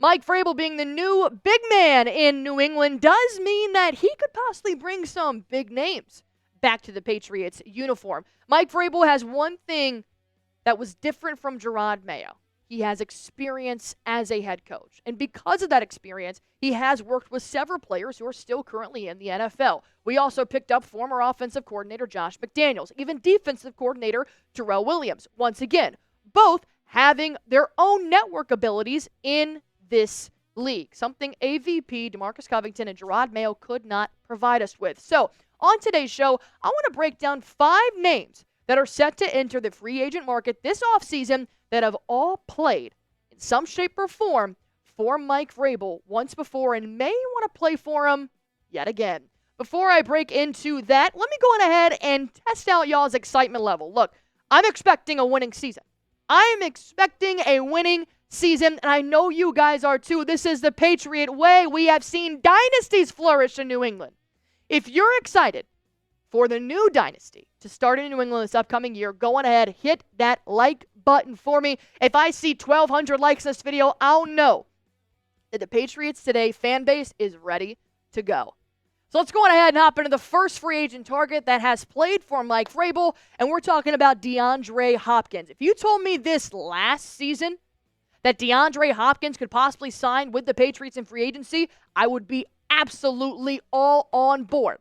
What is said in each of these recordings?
Mike Vrabel being the new big man in New England does mean that he could possibly bring some big names back to the Patriots uniform. Mike Vrabel has one thing that was different from Drake Maye. He has experience as a head coach. And because of that experience, he has worked with several players who are still currently in the NFL. We also picked up former offensive coordinator Josh McDaniels, even defensive coordinator Terrell Williams. Once again, both having their own network abilities in this league, something AVP DeMarcus Covington and Drake Maye could not provide us with. So, on today's show, I want to break down 5 names that are set to enter the free agent market this offseason that have all played in some shape or form for Mike Vrabel once before and may want to play for him yet again. Before I break into that, let me go on ahead and test out y'all's excitement level. Look, I'm expecting a winning season. I'm expecting a winning season, and I know you guys are too. This is the Patriot way. We have seen dynasties flourish in New England. If you're excited for the new dynasty to start in New England this upcoming year, go on ahead, hit that like button for me. If I see 1,200 likes in this video, I'll know that the Patriots Today fan base is ready to go. So let's go on ahead and hop into the first free agent target that has played for Mike Vrabel, and we're talking about DeAndre Hopkins. If you told me this last season that DeAndre Hopkins could possibly sign with the Patriots in free agency, I would be absolutely all on board.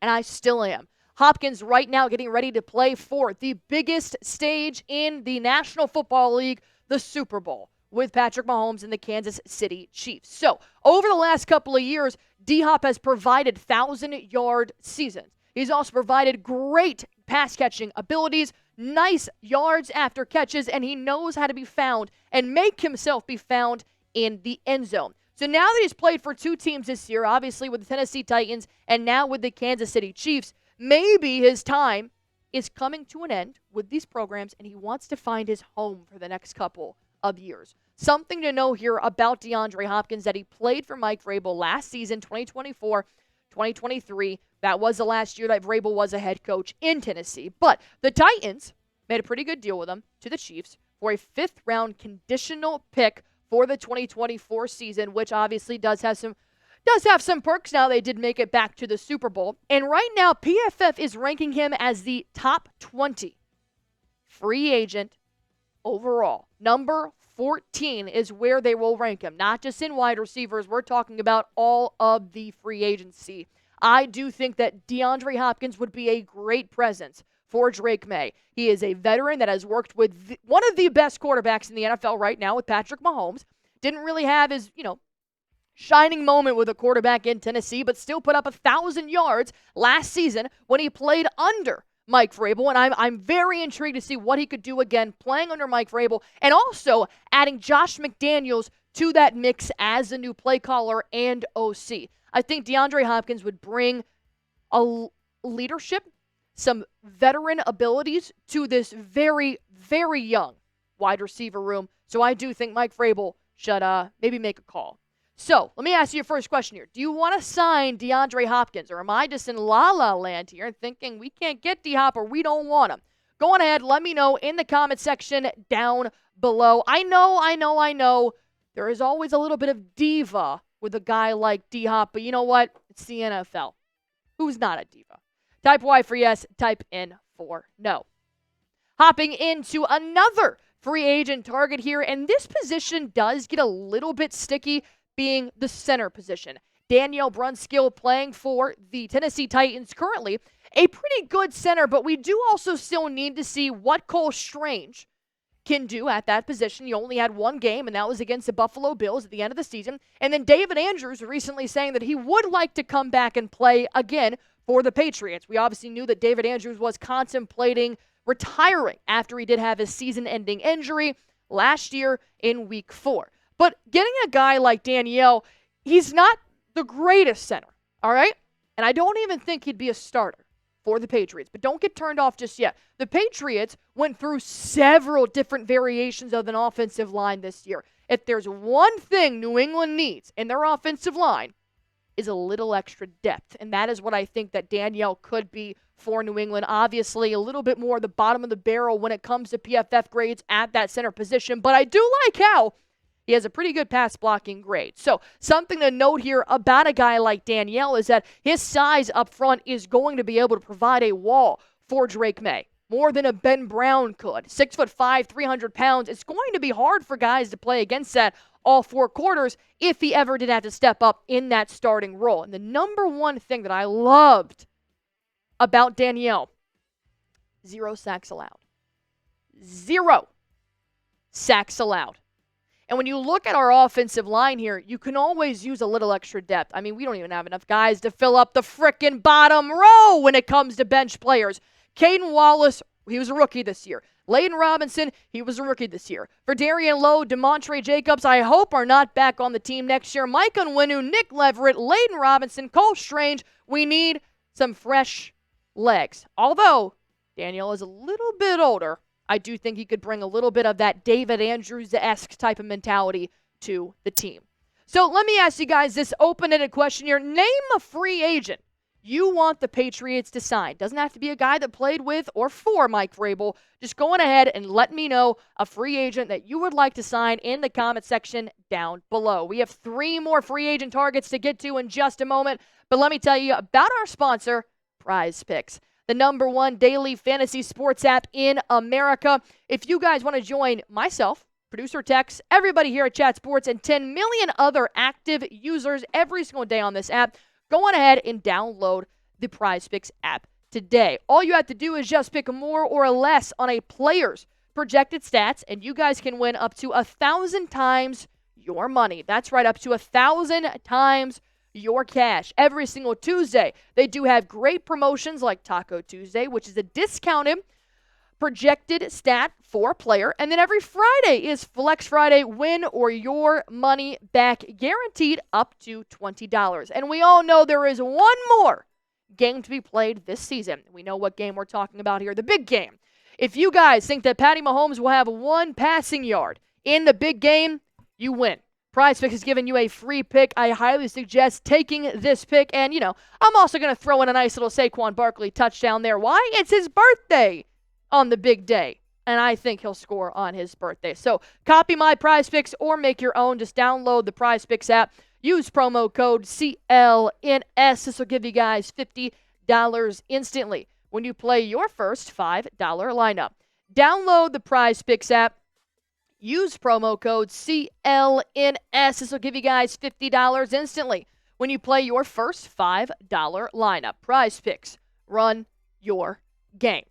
And I still am. Hopkins right now getting ready to play for the biggest stage in the National Football League, the Super Bowl, with Patrick Mahomes and the Kansas City Chiefs. So, over the last couple of years, D-Hop has provided 1,000-yard seasons. He's also provided great pass-catching abilities, nice yards after catches, and he knows how to be found and make himself be found in the end zone. So now that he's played for 2 teams this year, obviously with the Tennessee Titans and now with the Kansas City Chiefs, maybe his time is coming to an end with these programs and he wants to find his home for the next couple of years. Something to know here about DeAndre Hopkins that he played for Mike Vrabel last season, 2024-2023. That was the last year that Vrabel was a head coach in Tennessee. But the Titans made a pretty good deal with him to the Chiefs for a 5th-round conditional pick for the 2024 season, which obviously does have some perks now. They did make it back to the Super Bowl. And right now, PFF is ranking him as the top 20 free agent overall. Number 14 is where they will rank him. Not just in wide receivers. We're talking about all of the free agency. I do think that DeAndre Hopkins would be a great presence for Drake Maye. He is a veteran that has worked with one of the best quarterbacks in the NFL right now with Patrick Mahomes. Didn't really have his, shining moment with a quarterback in Tennessee, but still put up 1,000 yards last season when he played under Mike Vrabel, and I'm very intrigued to see what he could do again playing under Mike Vrabel, and also adding Josh McDaniels to that mix as the new play caller and OC. I think DeAndre Hopkins would bring a leadership, some veteran abilities to this very, very young wide receiver room. So I do think Mike Vrabel should maybe make a call. So let me ask you your first question here. Do you want to sign DeAndre Hopkins, or am I just in la-la land here and thinking we can't get D-Hop or we don't want him? Go on ahead, let me know in the comment section down below. I know. There is always a little bit of diva with a guy like D-Hop, but you know what? It's the NFL. Who's not a diva? Type Y for yes, type N for no. Hopping into another free agent target here, and this position does get a little bit sticky, being the center position. Daniel Brunskill playing for the Tennessee Titans currently. A pretty good center, but we do also still need to see what Cole Strange can do at that position. He only had 1 game, and that was against the Buffalo Bills at the end of the season. And then David Andrews recently saying that he would like to come back and play again for the Patriots. We obviously knew that David Andrews was contemplating retiring after he did have his season-ending injury last year in Week 4. But getting a guy like Danielle, he's not the greatest center, all right? And I don't even think he'd be a starter for the Patriots. But don't get turned off just yet. The Patriots went through several different variations of an offensive line this year. If there's one thing New England needs in their offensive line, is a little extra depth. And that is what I think that Danielle could be for New England. Obviously, a little bit more the bottom of the barrel when it comes to PFF grades at that center position, but I do like how he has a pretty good pass blocking grade. So something to note here about a guy like Danielle is that his size up front is going to be able to provide a wall for Drake Maye, more than a Ben Brown could. 6'5", 300 pounds. It's going to be hard for guys to play against that all 4 quarters if he ever did have to step up in that starting role. And the number one thing that I loved about Danielle, 0 sacks allowed. 0 sacks allowed. And when you look at our offensive line here, you can always use a little extra depth. I mean, we don't even have enough guys to fill up the frickin' bottom row when it comes to bench players. Caden Wallace, he was a rookie this year. Layden Robinson, he was a rookie this year. Verdarian Lowe, DeMontre Jacobs, I hope are not back on the team next year. Mike Onwenu, Nick Leverett, Layden Robinson, Cole Strange. We need some fresh legs. Although Daniel is a little bit older, I do think he could bring a little bit of that David Andrews-esque type of mentality to the team. So let me ask you guys this open-ended question here. Name a free agent you want the Patriots to sign. Doesn't have to be a guy that played with or for Mike Vrabel. Just go on ahead and let me know a free agent that you would like to sign in the comment section down below. We have 3 more free agent targets to get to in just a moment, but let me tell you about our sponsor, Prize Picks, the #1 daily fantasy sports app in America. If you guys want to join myself, producer Tex, everybody here at Chat Sports, and 10 million other active users every single day on this app, go on ahead and download the Prize Picks app today. All you have to do is just pick more or less on a player's projected stats, and you guys can win up to 1,000 times your money. That's right, up to 1,000 times your cash. Every single Tuesday, they do have great promotions like Taco Tuesday, which is a discounted projected stat for a player. And then every Friday is Flex Friday, win or your money back guaranteed up to $20. And we all know there is one more game to be played this season. We know what game we're talking about here, the big game. If you guys think that Patty Mahomes will have 1 passing yard in the big game, you win. Prize Picks is giving you a free pick. I highly suggest taking this pick. And, I'm also going to throw in a nice little Saquon Barkley touchdown there. Why? It's his birthday on the big day, and I think he'll score on his birthday. So copy my Prize Picks or make your own. Just download the Prize Picks app. Use promo code CLNS. This will give you guys $50 instantly when you play your first $5 lineup. Download the Prize Picks app. Use promo code CLNS. This will give you guys $50 instantly when you play your first $5 lineup. Prize Picks. Run your game.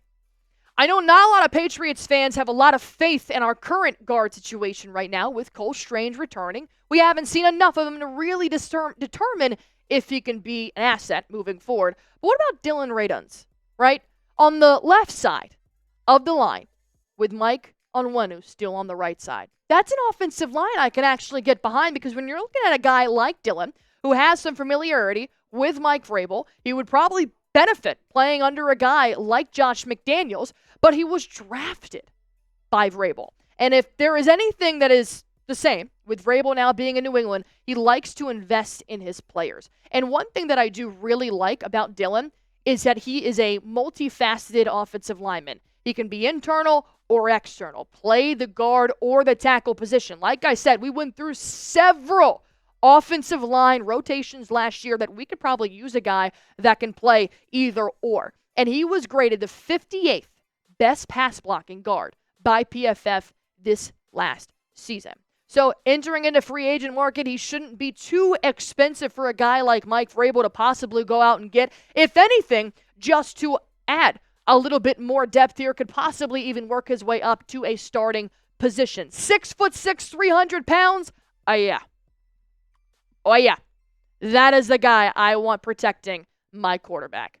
I know not a lot of Patriots fans have a lot of faith in our current guard situation right now with Cole Strange returning. We haven't seen enough of him to really determine if he can be an asset moving forward. But what about Dillon Radunz, right? On the left side of the line with Mike Onwenu still on the right side. That's an offensive line I can actually get behind, because when you're looking at a guy like Dillon who has some familiarity with Mike Vrabel, he would probably benefit playing under a guy like Josh McDaniels, but he was drafted by Vrabel. And if there is anything that is the same with Vrabel now being in New England, he likes to invest in his players. And one thing that I do really like about Dillon is that he is a multifaceted offensive lineman. He can be internal or external, play the guard or the tackle position. Like I said, we went through several offensive line rotations last year that we could probably use a guy that can play either or. And he was graded the 58th best pass blocking guard by PFF this last season. So entering into free agent market, he shouldn't be too expensive for a guy like Mike Vrabel to possibly go out and get. If anything, just to add a little bit more depth here, could possibly even work his way up to a starting position. 6'6", 300 pounds. Oh yeah. That is the guy I want protecting my quarterback.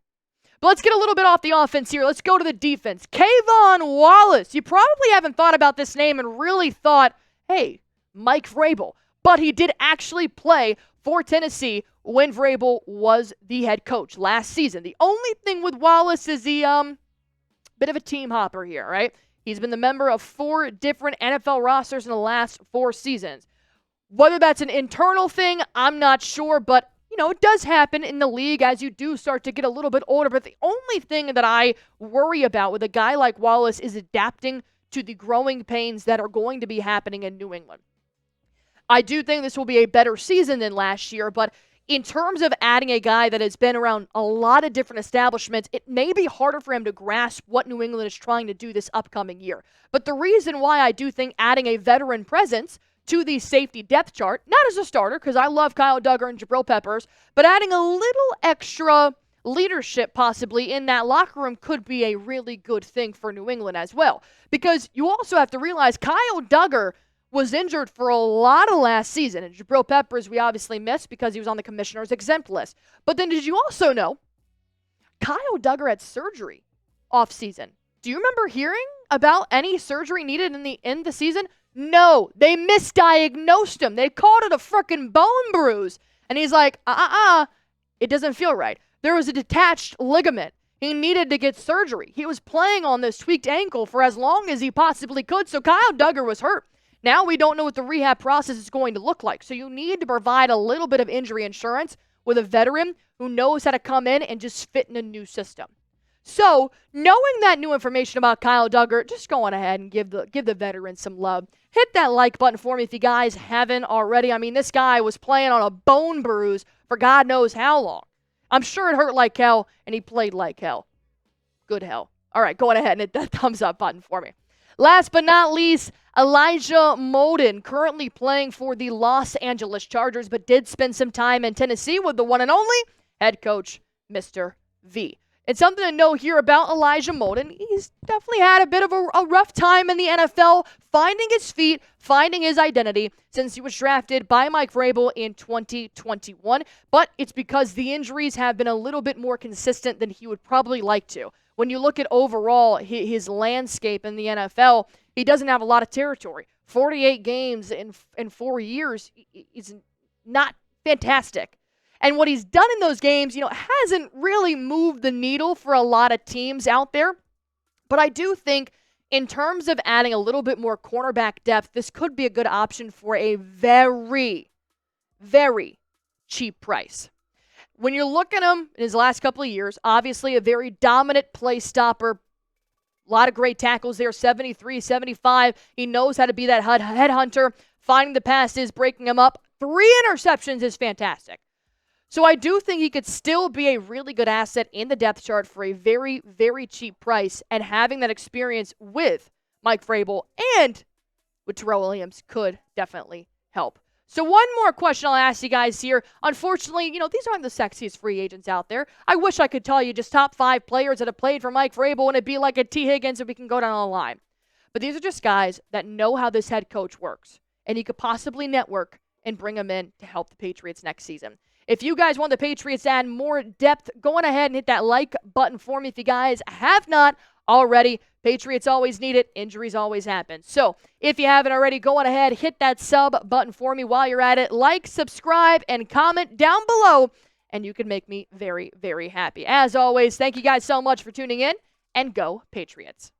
But let's get a little bit off the offense here. Let's go to the defense. Kayvon Wallace. You probably haven't thought about this name and really thought, hey, Mike Vrabel. But he did actually play for Tennessee when Vrabel was the head coach last season. The only thing with Wallace is the bit of a team hopper here, right? He's been the member of 4 different NFL rosters in the last 4 seasons. Whether that's an internal thing, I'm not sure, but it does happen in the league as you do start to get a little bit older. But the only thing that I worry about with a guy like Wallace is adapting to the growing pains that are going to be happening in New England. I do think this will be a better season than last year, but in terms of adding a guy that has been around a lot of different establishments, it may be harder for him to grasp what New England is trying to do this upcoming year. But the reason why I do think adding a veteran presence to the safety depth chart, not as a starter, because I love Kyle Duggar and Jabril Peppers, but adding a little extra leadership possibly in that locker room could be a really good thing for New England as well. Because you also have to realize Kyle Duggar was injured for a lot of last season. And Jabril Peppers we obviously missed because he was on the commissioner's exempt list. But then did you also know Kyle Duggar had surgery off season? Do you remember hearing about any surgery needed in the end of the season? No, they misdiagnosed him. They called it a freaking bone bruise. And he's like, it doesn't feel right. There was a detached ligament. He needed to get surgery. He was playing on this tweaked ankle for as long as he possibly could. So Kyle Duggar was hurt. Now we don't know what the rehab process is going to look like. So you need to provide a little bit of injury insurance with a veteran who knows how to come in and just fit in a new system. So knowing that new information about Kyle Duggar, just go on ahead and give the veteran some love. Hit that like button for me if you guys haven't already. I mean, this guy was playing on a bone bruise for God knows how long. I'm sure it hurt like hell, and he played like hell. Good hell. All right, go on ahead and hit that thumbs up button for me. Last but not least, Elijah Molden, currently playing for the Los Angeles Chargers, but did spend some time in Tennessee with the one and only head coach, Mr. V. And something to know here about Elijah Molden, he's definitely had a bit of a rough time in the NFL, finding his feet, finding his identity since he was drafted by Mike Vrabel in 2021. But it's because the injuries have been a little bit more consistent than he would probably like to. When you look at overall his landscape in the NFL, he doesn't have a lot of territory. 48 games in 4 years is not fantastic. And what he's done in those games, hasn't really moved the needle for a lot of teams out there. But I do think in terms of adding a little bit more cornerback depth, this could be a good option for a very, very cheap price. When you look at him in his last couple of years, obviously a very dominant play stopper. A lot of great tackles there, 73, 75. He knows how to be that headhunter, finding the passes, breaking them up. 3 interceptions is fantastic. So I do think he could still be a really good asset in the depth chart for a very, very cheap price, and having that experience with Mike Vrabel and with Terrell Williams could definitely help. So one more question I'll ask you guys here. Unfortunately, these aren't the sexiest free agents out there. I wish I could tell you just top 5 players that have played for Mike Vrabel and it'd be like a T. Higgins and we can go down the line. But these are just guys that know how this head coach works, and he could possibly network and bring them in to help the Patriots next season. If you guys want the Patriots to add more depth, go on ahead and hit that like button for me if you guys have not already. Patriots always need it. Injuries always happen. So if you haven't already, go on ahead, hit that sub button for me while you're at it. Like, subscribe, and comment down below, and you can make me very, very happy. As always, thank you guys so much for tuning in, and go Patriots.